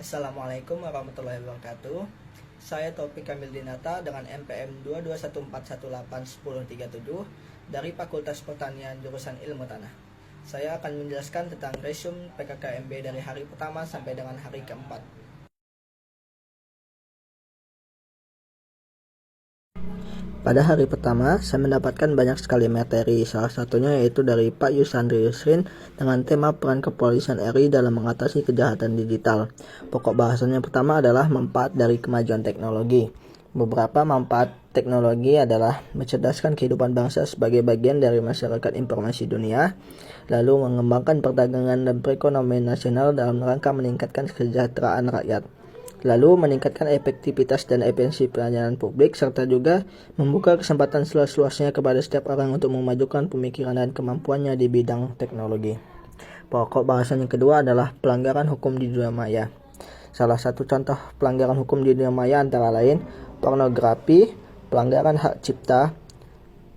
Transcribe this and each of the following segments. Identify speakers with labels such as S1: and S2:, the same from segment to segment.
S1: Assalamualaikum warahmatullahi wabarakatuh. Saya Taufik Kamil Dinata dengan MPM 221418137 dari Fakultas Pertanian jurusan Ilmu Tanah. Saya akan menjelaskan tentang resume PKKMB dari hari pertama sampai dengan hari keempat. Pada hari pertama, saya mendapatkan banyak sekali materi, salah satunya yaitu dari Pak Yusandri Yusrin dengan tema peran kepolisian RI dalam mengatasi kejahatan digital. Pokok bahasan yang pertama adalah manfaat dari kemajuan teknologi. Beberapa manfaat teknologi adalah mencerdaskan kehidupan bangsa sebagai bagian dari masyarakat informasi dunia, lalu mengembangkan perdagangan dan perekonomian nasional dalam rangka meningkatkan kesejahteraan rakyat, lalu meningkatkan efektivitas dan efisiensi pelayanan publik, serta juga membuka kesempatan seluas-luasnya kepada setiap orang untuk memajukan pemikiran dan kemampuannya di bidang teknologi. Pokok bahasan yang kedua adalah pelanggaran hukum di dunia maya. Salah satu contoh pelanggaran hukum di dunia maya antara lain pornografi, pelanggaran hak cipta,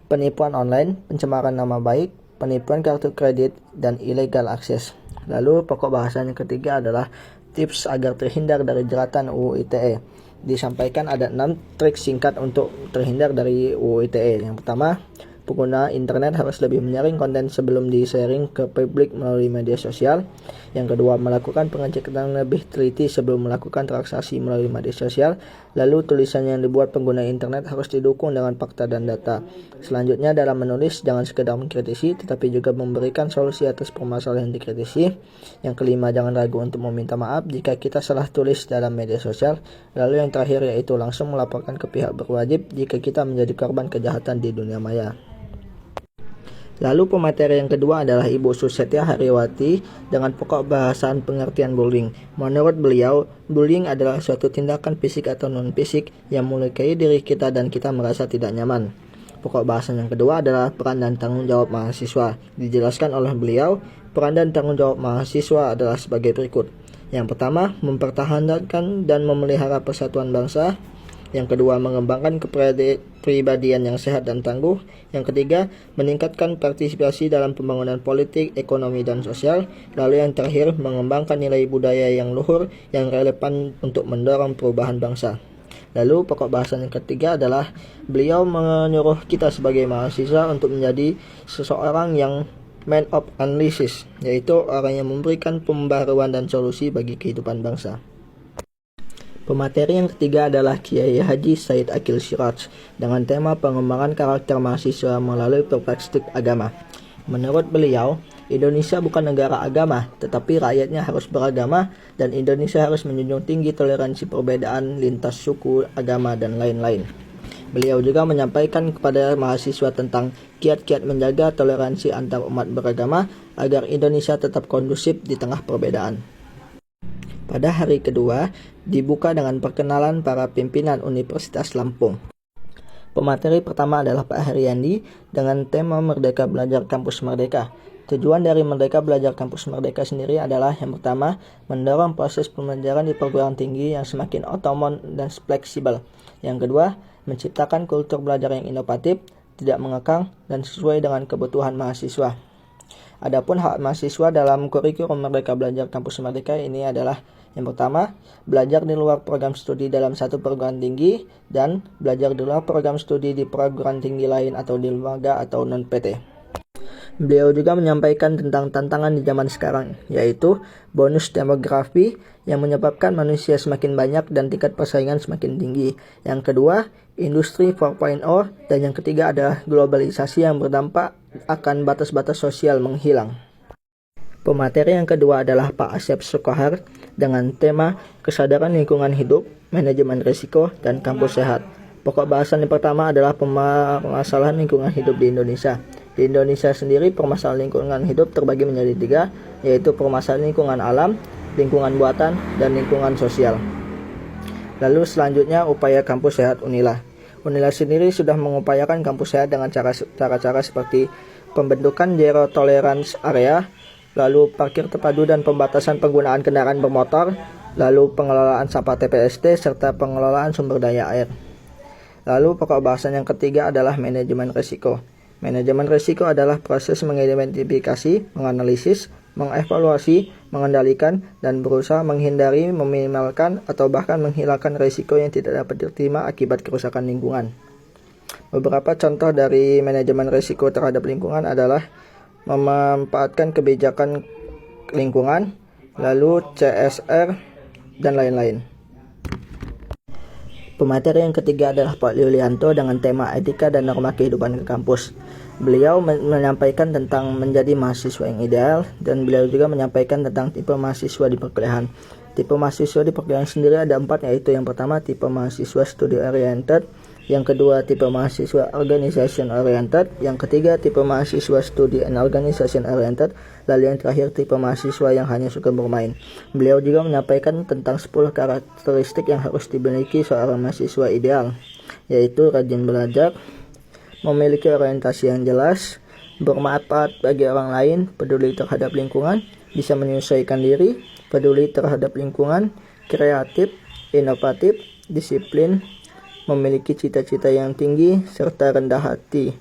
S1: penipuan online, pencemaran nama baik, penipuan kartu kredit, dan illegal akses. Lalu pokok bahasan yang ketiga adalah tips agar terhindar dari jeratan UU ITE. Disampaikan ada 6 trik singkat untuk terhindar dari UU ITE. Yang pertama, pengguna internet harus lebih menyaring konten sebelum di-sharing ke publik melalui media sosial. Yang kedua, melakukan pengecekan lebih teliti sebelum melakukan transaksi melalui media sosial. Lalu, tulisan yang dibuat pengguna internet harus didukung dengan fakta dan data. Selanjutnya, dalam menulis, jangan sekedar mengkritisi, tetapi juga memberikan solusi atas permasalahan yang dikritisi. Yang kelima, jangan ragu untuk meminta maaf jika kita salah tulis dalam media sosial. Lalu yang terakhir yaitu langsung melaporkan ke pihak berwajib jika kita menjadi korban kejahatan di dunia maya. Lalu pemateri yang kedua adalah Ibu Susetia Haryawati dengan pokok bahasan pengertian bullying. Menurut beliau, bullying adalah suatu tindakan fisik atau non-fisik yang melukai diri kita dan kita merasa tidak nyaman. Pokok bahasan yang kedua adalah peran dan tanggung jawab mahasiswa. Dijelaskan oleh beliau, peran dan tanggung jawab mahasiswa adalah sebagai berikut. Yang pertama, mempertahankan dan memelihara persatuan bangsa. Yang kedua, mengembangkan kepribadian yang sehat dan tangguh. Yang ketiga, meningkatkan partisipasi dalam pembangunan politik, ekonomi, dan sosial. Lalu yang terakhir, mengembangkan nilai budaya yang luhur yang relevan untuk mendorong perubahan bangsa. Lalu pokok bahasan yang ketiga adalah beliau menyuruh kita sebagai mahasiswa untuk menjadi seseorang yang man of analysis, yaitu orang yang memberikan pembaharuan dan solusi bagi kehidupan bangsa. Pemateri yang ketiga adalah Kiai Haji Said Akil Siraj dengan tema pengembangan karakter mahasiswa melalui perspektif agama. Menurut beliau, Indonesia bukan negara agama, tetapi rakyatnya harus beragama dan Indonesia harus menjunjung tinggi toleransi perbedaan lintas suku, agama, dan lain-lain. Beliau juga menyampaikan kepada mahasiswa tentang kiat-kiat menjaga toleransi antar umat beragama agar Indonesia tetap kondusif di tengah perbedaan. Pada hari kedua, dibuka dengan perkenalan para pimpinan Universitas Lampung. Pemateri pertama adalah Pak Haryandi dengan tema Merdeka Belajar Kampus Merdeka. Tujuan dari Merdeka Belajar Kampus Merdeka sendiri adalah yang pertama, mendorong proses pembelajaran di perguruan tinggi yang semakin otonom dan fleksibel. Yang kedua, menciptakan kultur belajar yang inovatif, tidak mengekang, dan sesuai dengan kebutuhan mahasiswa. Adapun hak mahasiswa dalam kurikulum Merdeka Belajar Kampus Merdeka ini adalah yang pertama, belajar di luar program studi dalam satu perguruan tinggi dan belajar di luar program studi di perguruan tinggi lain atau di lembaga atau non-PT. Beliau juga menyampaikan tentang tantangan di zaman sekarang, yaitu bonus demografi yang menyebabkan manusia semakin banyak dan tingkat persaingan semakin tinggi. Yang kedua, industri 4.0, dan yang ketiga adalah globalisasi yang berdampak akan batas-batas sosial menghilang. Pemateri yang kedua adalah Pak Asep Sukohar dengan tema kesadaran lingkungan hidup, manajemen risiko, dan kampus sehat. Pokok bahasan yang pertama adalah permasalahan lingkungan hidup di Indonesia. Di Indonesia sendiri, permasalahan lingkungan hidup terbagi menjadi 3, yaitu permasalahan lingkungan alam, lingkungan buatan, dan lingkungan sosial. Lalu selanjutnya upaya kampus sehat Unila. Unila sendiri sudah mengupayakan kampus sehat dengan cara-cara seperti pembentukan zero tolerance area, lalu parkir terpadu dan pembatasan penggunaan kendaraan bermotor, lalu pengelolaan sampah TPST, serta pengelolaan sumber daya air. Lalu pokok bahasan yang ketiga adalah manajemen risiko. Manajemen risiko adalah proses mengidentifikasi, menganalisis, mengevaluasi, mengendalikan, dan berusaha menghindari, meminimalkan, atau bahkan menghilangkan risiko yang tidak dapat diterima akibat kerusakan lingkungan. Beberapa contoh dari manajemen risiko terhadap lingkungan adalah memanfaatkan kebijakan lingkungan, lalu CSR, dan lain-lain. Pemateri yang ketiga adalah Pak Yulianto dengan tema etika dan norma kehidupan ke kampus. Beliau menyampaikan tentang menjadi mahasiswa yang ideal, dan beliau juga menyampaikan tentang tipe mahasiswa di perkuliahan. Tipe mahasiswa di perkuliahan sendiri ada 4, yaitu yang pertama tipe mahasiswa study oriented, yang kedua tipe mahasiswa organization oriented, yang ketiga tipe mahasiswa study and organization oriented, lalu yang terakhir tipe mahasiswa yang hanya suka bermain. Beliau juga menyampaikan tentang 10 karakteristik yang harus dimiliki seorang mahasiswa ideal, yaitu rajin belajar, memiliki orientasi yang jelas, bermanfaat bagi orang lain, peduli terhadap lingkungan, bisa menyesuaikan diri, peduli terhadap lingkungan, kreatif, inovatif, disiplin, memiliki cita-cita yang tinggi, serta rendah hati.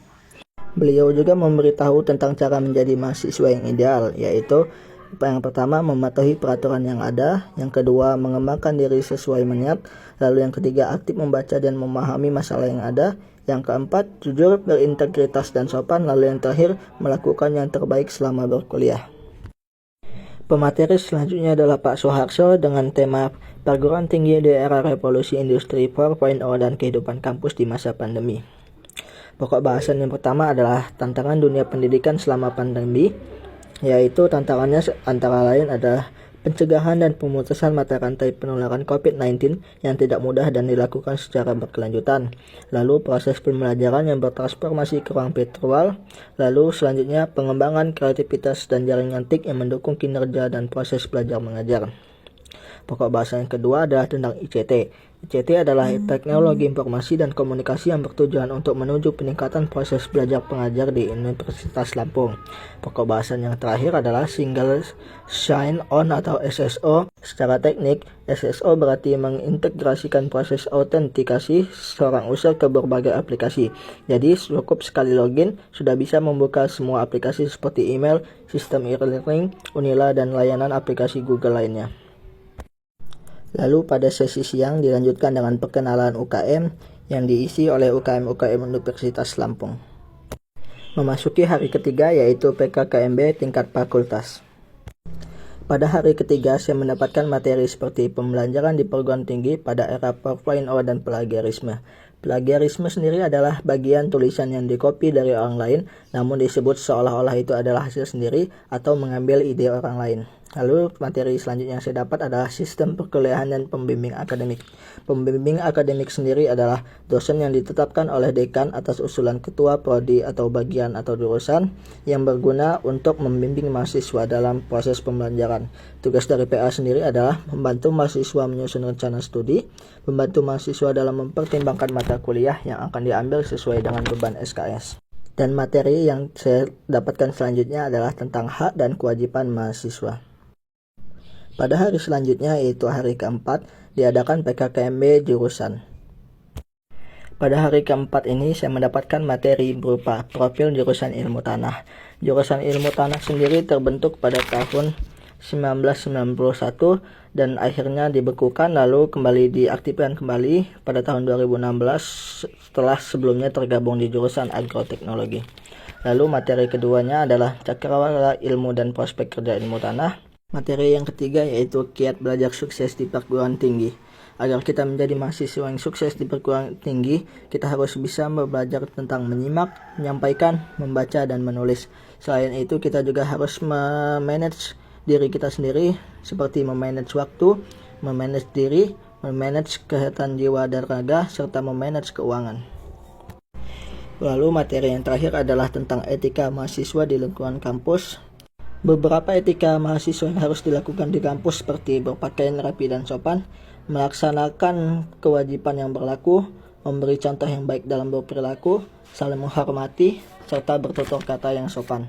S1: Beliau juga memberitahu tentang cara menjadi mahasiswa yang ideal, yaitu yang pertama mematuhi peraturan yang ada, yang kedua mengembangkan diri sesuai minat, lalu yang ketiga aktif membaca dan memahami masalah yang ada, yang keempat jujur, berintegritas dan sopan, lalu yang terakhir melakukan yang terbaik selama berkuliah. Pemateri selanjutnya adalah Pak Soeharto dengan tema Perguruan Tinggi di Era Revolusi Industri 4.0 dan Kehidupan Kampus di Masa Pandemi. Pokok bahasan yang pertama adalah tantangan dunia pendidikan selama pandemi, yaitu tantangannya antara lain adalah pencegahan dan pemutusan mata rantai penularan COVID-19 yang tidak mudah dan dilakukan secara berkelanjutan. Lalu proses pembelajaran yang bertransformasi ke ruang virtual. Lalu selanjutnya pengembangan kreativitas dan jaringan TIK yang mendukung kinerja dan proses belajar mengajar. Pokok bahasan yang kedua adalah tentang ICT. ICT adalah teknologi informasi dan komunikasi yang bertujuan untuk menuju peningkatan proses belajar pengajar di Universitas Lampung. Pokok bahasan yang terakhir adalah Single Sign-On atau SSO. Secara teknik, SSO berarti mengintegrasikan proses autentikasi seorang user ke berbagai aplikasi. Jadi cukup sekali login, sudah bisa membuka semua aplikasi seperti email, sistem e-learning, Unila, dan layanan aplikasi Google lainnya. Lalu pada sesi siang dilanjutkan dengan perkenalan UKM yang diisi oleh UKM-UKM Universitas Lampung. Memasuki hari ketiga yaitu PKKMB tingkat fakultas. Pada hari ketiga saya mendapatkan materi seperti pembelajaran di perguruan tinggi pada era 4.0 dan plagiarisme. Plagiarisme sendiri adalah bagian tulisan yang dikopi dari orang lain namun disebut seolah-olah itu adalah hasil sendiri atau mengambil ide orang lain. Lalu materi selanjutnya yang saya dapat adalah sistem perkuliahan dan pembimbing akademik. Pembimbing akademik sendiri adalah dosen yang ditetapkan oleh dekan atas usulan ketua prodi atau bagian atau jurusan yang berguna untuk membimbing mahasiswa dalam proses pembelajaran. Tugas dari PA sendiri adalah membantu mahasiswa menyusun rencana studi, membantu mahasiswa dalam mempertimbangkan mata kuliah yang akan diambil sesuai dengan beban SKS. Dan materi yang saya dapatkan selanjutnya adalah tentang hak dan kewajiban mahasiswa. Pada hari selanjutnya yaitu hari keempat diadakan PKKMB jurusan. Pada hari keempat ini saya mendapatkan materi berupa profil jurusan ilmu tanah. Jurusan ilmu tanah sendiri terbentuk pada tahun 1991 dan akhirnya dibekukan lalu kembali diaktifkan kembali pada tahun 2016 setelah sebelumnya tergabung di jurusan agroteknologi. Lalu materi keduanya adalah cakrawala ilmu dan prospek kerja ilmu tanah. Materi yang ketiga yaitu kiat belajar sukses di perguruan tinggi. Agar kita menjadi mahasiswa yang sukses di perguruan tinggi, kita harus bisa belajar tentang menyimak, menyampaikan, membaca, dan menulis. Selain itu, kita juga harus memanage diri kita sendiri, seperti memanage waktu, memanage diri, memanage kesehatan jiwa dan raga, serta memanage keuangan. Lalu materi yang terakhir adalah tentang etika mahasiswa di lingkungan kampus. Beberapa etika mahasiswa yang harus dilakukan di kampus seperti berpakaian rapi dan sopan, melaksanakan kewajiban yang berlaku, memberi contoh yang baik dalam berperilaku, saling menghormati, serta bertutur kata yang sopan.